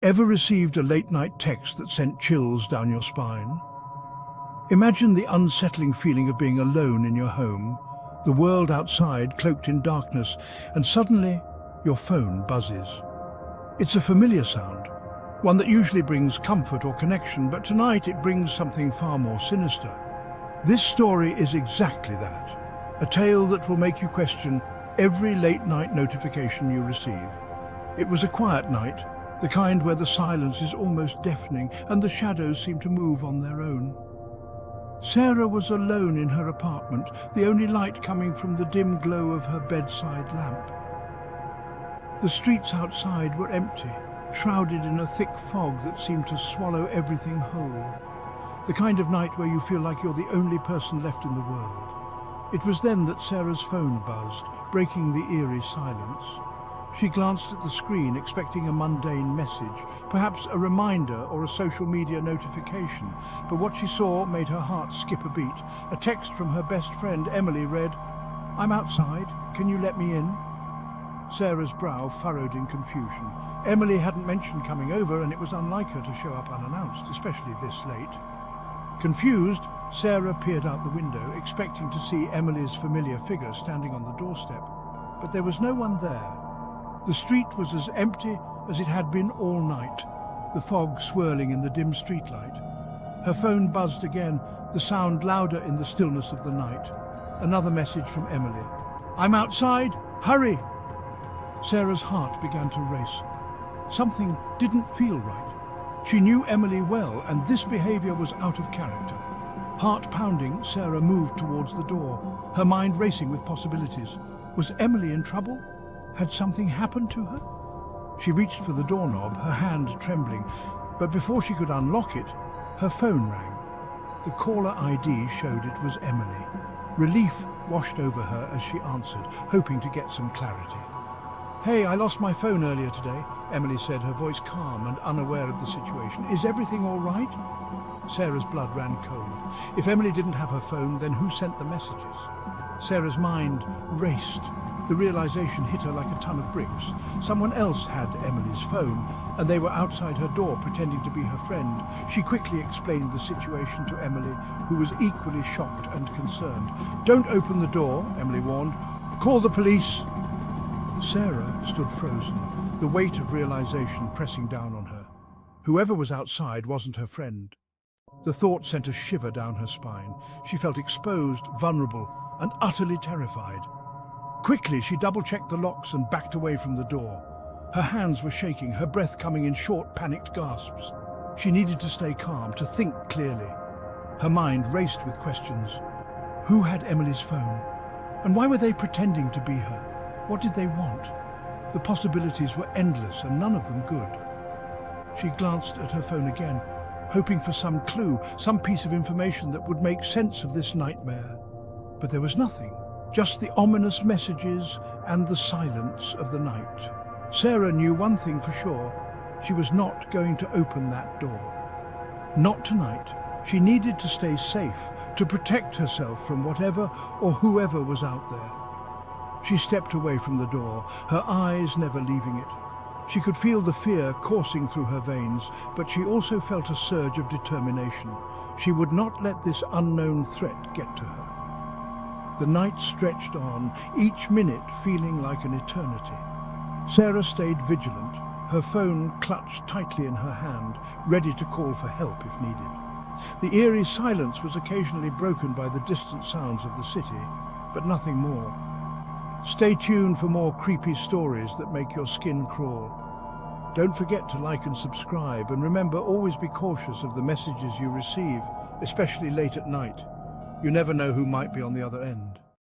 Ever received a late-night text that sent chills down your spine? Imagine the unsettling feeling of being alone in your home, the world outside cloaked in darkness, and suddenly your phone buzzes. It's a familiar sound, one that usually brings comfort or connection, but tonight it brings something far more sinister. This story is exactly that, a tale that will make you question every late-night notification you receive. It was a quiet night, the kind where the silence is almost deafening and the shadows seem to move on their own. Sarah was alone in her apartment, the only light coming from the dim glow of her bedside lamp. The streets outside were empty, shrouded in a thick fog that seemed to swallow everything whole. The kind of night where you feel like you're the only person left in the world. It was then that Sarah's phone buzzed, breaking the eerie silence. She glanced at the screen, expecting a mundane message, perhaps a reminder or a social media notification, but what she saw made her heart skip a beat. A text from her best friend, Emily, read, "I'm outside, can you let me in?" Sarah's brow furrowed in confusion. Emily hadn't mentioned coming over, and it was unlike her to show up unannounced, especially this late. Confused, Sarah peered out the window, expecting to see Emily's familiar figure standing on the doorstep, but there was no one there. The street was as empty as it had been all night, the fog swirling in the dim streetlight. Her phone buzzed again, the sound louder in the stillness of the night. Another message from Emily. "I'm outside, hurry!" Sarah's heart began to race. Something didn't feel right. She knew Emily well, and this behavior was out of character. Heart pounding, Sarah moved towards the door, her mind racing with possibilities. Was Emily in trouble? Had something happened to her? She reached for the doorknob, her hand trembling, but before she could unlock it, her phone rang. The caller ID showed it was Emily. Relief washed over her as she answered, hoping to get some clarity. "Hey, I lost my phone earlier today," Emily said, her voice calm and unaware of the situation. "Is everything all right?" Sarah's blood ran cold. If Emily didn't have her phone, then who sent the messages? Sarah's mind raced. The realization hit her like a ton of bricks. Someone else had Emily's phone, and they were outside her door pretending to be her friend. She quickly explained the situation to Emily, who was equally shocked and concerned. "Don't open the door," Emily warned. "Call the police." Sarah stood frozen, the weight of realization pressing down on her. Whoever was outside wasn't her friend. The thought sent a shiver down her spine. She felt exposed, vulnerable, and utterly terrified. Quickly, she double-checked the locks and backed away from the door. Her hands were shaking, her breath coming in short, panicked gasps. She needed to stay calm, to think clearly. Her mind raced with questions. Who had Emily's phone? And why were they pretending to be her? What did they want? The possibilities were endless and none of them good. She glanced at her phone again, hoping for some clue, some piece of information that would make sense of this nightmare. But there was nothing. Just the ominous messages and the silence of the night. Sarah knew one thing for sure. She was not going to open that door. Not tonight. She needed to stay safe, to protect herself from whatever or whoever was out there. She stepped away from the door, her eyes never leaving it. She could feel the fear coursing through her veins, but she also felt a surge of determination. She would not let this unknown threat get to her. The night stretched on, each minute feeling like an eternity. Sarah stayed vigilant, her phone clutched tightly in her hand, ready to call for help if needed. The eerie silence was occasionally broken by the distant sounds of the city, but nothing more. Stay tuned for more creepy stories that make your skin crawl. Don't forget to like and subscribe, and remember, always be cautious of the messages you receive, especially late at night. You never know who might be on the other end.